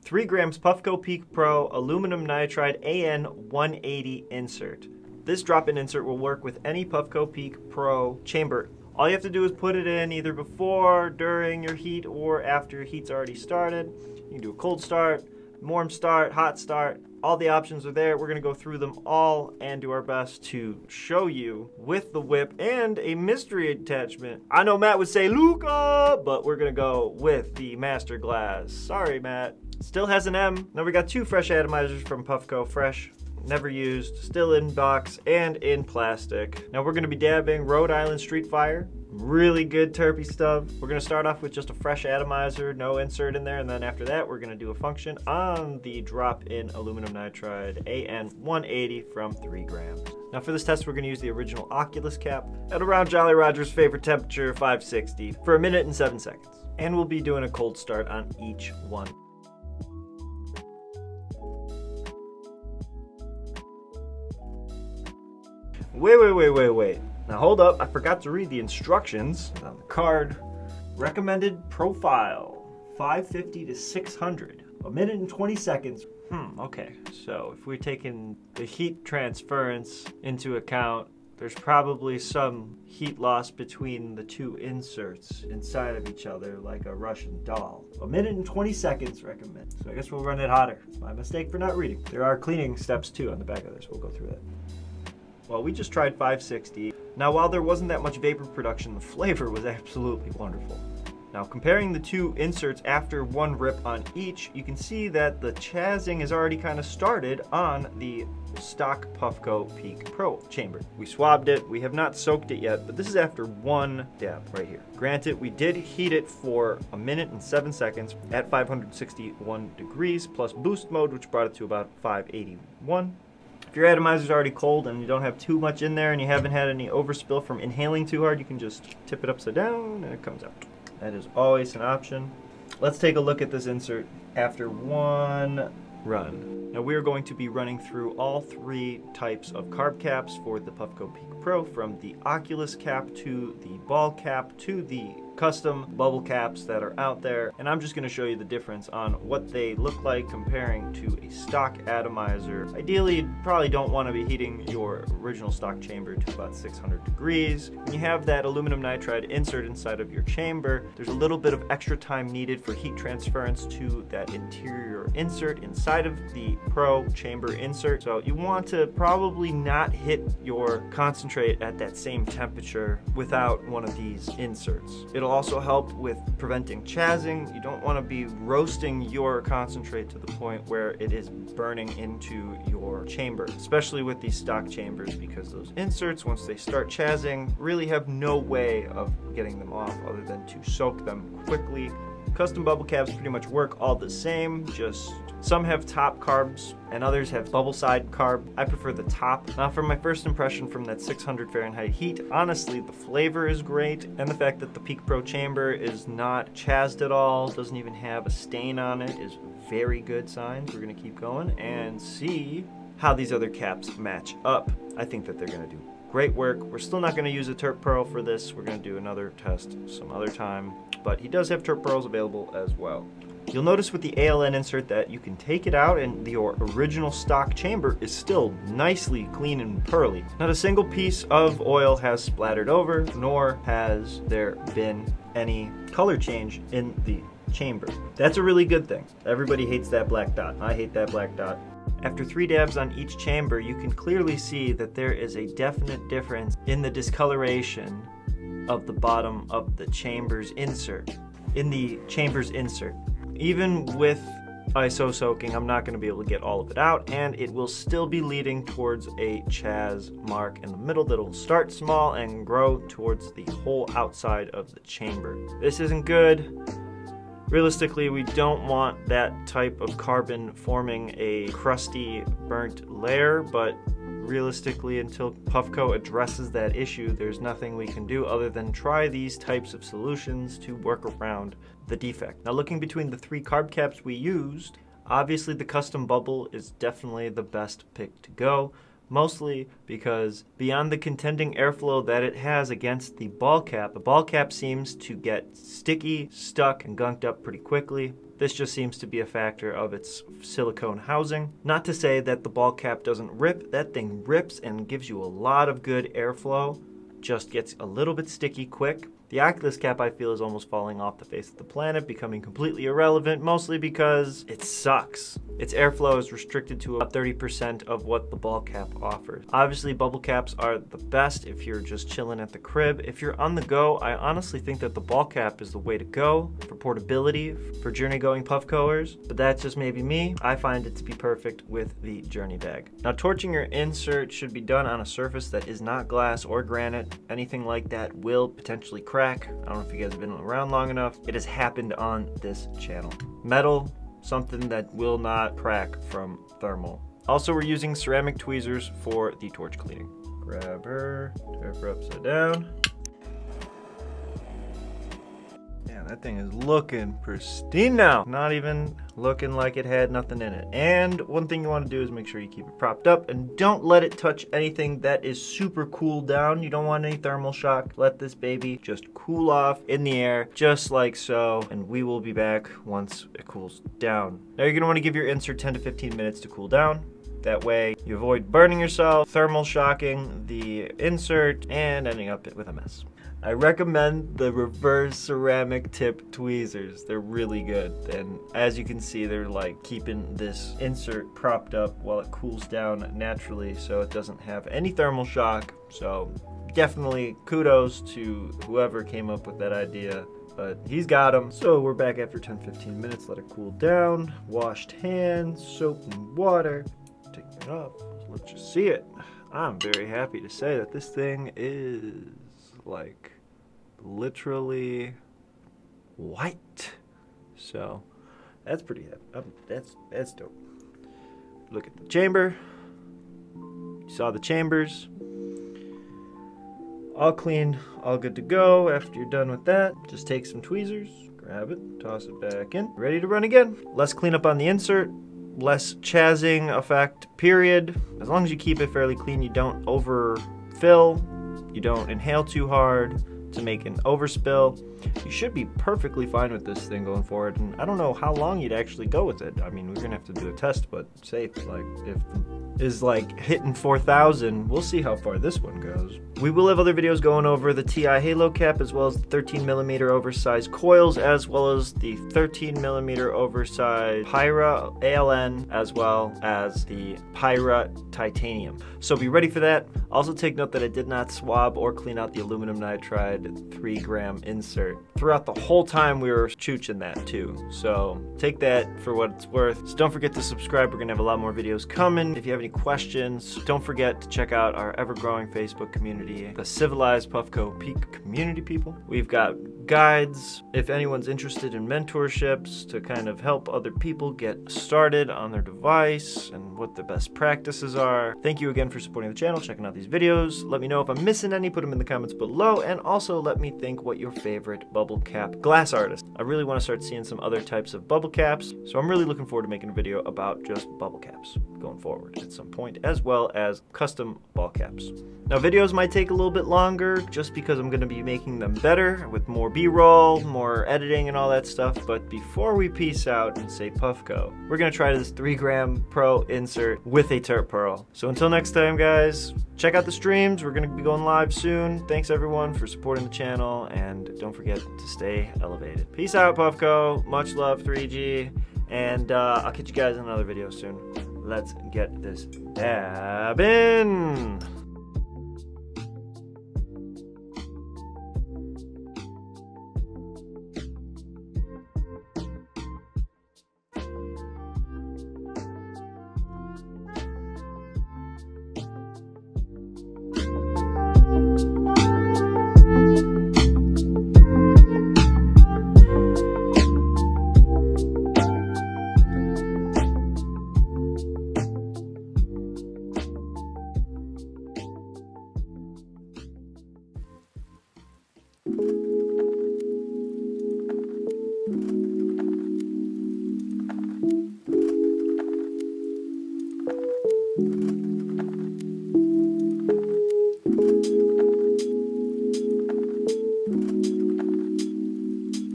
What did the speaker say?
3 grams Puffco Peak Pro aluminum nitride AN180 insert. This drop-in insert will work with any Puffco Peak Pro chamber. All you have to do is put it in either before, during your heat, or after your heat's already started. You can do a cold start, warm start, hot start. All the options are there. We're gonna go through them all and do our best to show you with the whip and a mystery attachment. I know Matt would say Luca, but we're gonna go with the Master Glass. Sorry, Matt. Still has an M. Now we got 2 fresh atomizers from Puffco, fresh, never used, still in box and in plastic. Now we're gonna be dabbing Rhode Island Street Fire. Really good terpy stuff. We're gonna start off with just a fresh atomizer, no insert in there, and then after that we're gonna do a function on the drop-in aluminum nitride AN180 from 3 grams. Now for this test we're gonna use the original Oculus cap at around Jolly Rodger's favorite temperature, 560, for 1 minute and 7 seconds. And we'll be doing a cold start on each one. Wait. Now hold up, I forgot to read the instructions on the card. Recommended profile, 550 to 600, 1 minute and 20 seconds. Okay, so if we're taking the heat transference into account, there's probably some heat loss between the 2 inserts inside of each other, like a Russian doll. 1 minute and 20 seconds recommend. So I guess we'll run it hotter. It's my mistake for not reading. There are cleaning steps too on the back of this. We'll go through that. Well, we just tried 560. Now, while there wasn't that much vapor production, the flavor was absolutely wonderful. Now, comparing the 2 inserts after 1 rip on each, you can see that the chazzing has already kind of started on the stock Puffco Peak Pro chamber. We swabbed it, we have not soaked it yet, but this is after 1 dab right here. Granted, we did heat it for 1 minute and 7 seconds at 561 degrees plus boost mode, which brought it to about 581. If your atomizer's already cold and you don't have too much in there and you haven't had any overspill from inhaling too hard, you can just tip it upside down and it comes out. That is always an option. Let's take a look at this insert after 1 run. Now we're going to be running through all 3 types of carb caps for the Puffco Peak Pro, from the Oculus cap to the ball cap to the custom bubble caps that are out there, and I'm just going to show you the difference on what they look like comparing to a stock atomizer. Ideally, you probably don't want to be heating your original stock chamber to about 600 degrees. When you have that aluminum nitride insert inside of your chamber, there's a little bit of extra time needed for heat transference to that interior insert inside of the Pro chamber insert. So you want to probably not hit your concentrate at that same temperature without one of these inserts. It'll also help with preventing chazzing. You don't want to be roasting your concentrate to the point where it is burning into your chamber, especially with these stock chambers, because those inserts, once they start chazzing, really have no way of getting them off other than to soak them quickly. Custom bubble caps pretty much work all the same, just some have top carbs and others have bubble side carb. I prefer the top. Now, from my first impression from that 600 Fahrenheit heat, honestly the flavor is great, and the fact that the Peak Pro chamber is not chazzed at all, doesn't even have a stain on it, is very good signs. We're gonna keep going and see how these other caps match up. I think that they're gonna do great work. We're still not going to use a Terp Pearl for this. We're going to do another test some other time, but he does have Terp Pearls available as well. You'll notice with the ALN insert that you can take it out and your original stock chamber is still nicely clean and pearly. Not a single piece of oil has splattered over, nor has there been any color change in the chamber. That's a really good thing. Everybody hates that black dot. I hate that black dot. After 3 dabs on each chamber, you can clearly see that there is a definite difference in the discoloration of the bottom of the chamber's insert. Even with ISO soaking, I'm not going to be able to get all of it out, and it will still be leading towards a chaz mark in the middle that will start small and grow towards the whole outside of the chamber. This isn't good. Realistically, we don't want that type of carbon forming a crusty, burnt layer, but realistically, until Puffco addresses that issue, there's nothing we can do other than try these types of solutions to work around the defect. Now, looking between the 3 carb caps we used, obviously the custom bubble is definitely the best pick to go. Mostly because beyond the contending airflow that it has against the ball cap seems to get sticky, stuck, and gunked up pretty quickly. This just seems to be a factor of its silicone housing. Not to say that the ball cap doesn't rip. That thing rips and gives you a lot of good airflow. Just gets a little bit sticky quick. The Oculus cap, I feel, is almost falling off the face of the planet, becoming completely irrelevant, mostly because it sucks. Its airflow is restricted to about 30% of what the ball cap offers. Obviously, bubble caps are the best if you're just chilling at the crib. If you're on the go, I honestly think that the ball cap is the way to go for portability, for journey-going Puffcoers, but that's just maybe me. I find it to be perfect with the journey bag. Now, torching your insert should be done on a surface that is not glass or granite. Anything like that will potentially crack. I don't know if you guys have been around long enough. It has happened on this channel. Metal, something that will not crack from thermal. Also, we're using ceramic tweezers for the torch cleaning. Grab her, turn her upside down. Man, that thing is looking pristine now. Not even looking like it had nothing in it. And one thing you want to do is make sure you keep it propped up and don't let it touch anything that is super cooled down. You don't want any thermal shock. Let this baby just cool off in the air, just like so. And we will be back once it cools down. Now you're gonna want to give your insert 10 to 15 minutes to cool down. That way you avoid burning yourself, thermal shocking the insert, and ending up with a mess. I recommend the reverse ceramic tip tweezers. They're really good. And as you can see, they're like keeping this insert propped up while it cools down naturally so it doesn't have any thermal shock. So definitely kudos to whoever came up with that idea, but he's got them. So we're back after 10-15 minutes. Let it cool down. Washed hands, soap and water. Take it off. Let's just see it. I'm very happy to say that this thing is like literally white. So that's pretty happy. That's dope. Look at the chamber. You saw the chambers. All clean, all good to go. After you're done with that, just take some tweezers, grab it, toss it back in. Ready to run again. Less cleanup on the insert, less chazzing effect, period. As long as you keep it fairly clean, you don't overfill, you don't inhale too hard to make an overspill. You should be perfectly fine with this thing going forward, and I don't know how long you'd actually go with it. I mean, we're gonna have to do a test, but safe, like if is like hitting 4,000, we'll see how far this one goes. We will have other videos going over the TI Halo cap, as well as the 13mm oversized coils, as well as the 13mm oversized Pyra ALN, as well as the Pyra Titanium. So be ready for that. Also take note that I did not swab or clean out the aluminum nitride 3-gram insert. Throughout the whole time we were chooching that too. So take that for what it's worth. So don't forget to subscribe. We're gonna have a lot more videos coming. If you have any questions, don't forget to check out our ever-growing Facebook community, the Civilized Puffco Peak community people. We've got guides if anyone's interested in mentorships to kind of help other people get started on their device and what the best practices are. Thank you again for supporting the channel, checking out these videos. Let me know if I'm missing any, put them in the comments below, and also let me think what your favorite bubble cap glass artist. I really want to start seeing some other types of bubble caps, so I'm really looking forward to making a video about just bubble caps going forward at some point, as well as custom ball caps. Now videos might take a little bit longer just because I'm going to be making them better with more B-roll, more editing and all that stuff, but before we peace out and say Puffco, we're going to try this 3-gram Pro insert with a Terp Pearl. So until next time guys, check out the streams. We're going to be going live soon. Thanks everyone for supporting the channel, and don't forget to stay elevated. Peace out Puffco, much love 3G, and I'll catch you guys in another video soon. Let's get this dab in.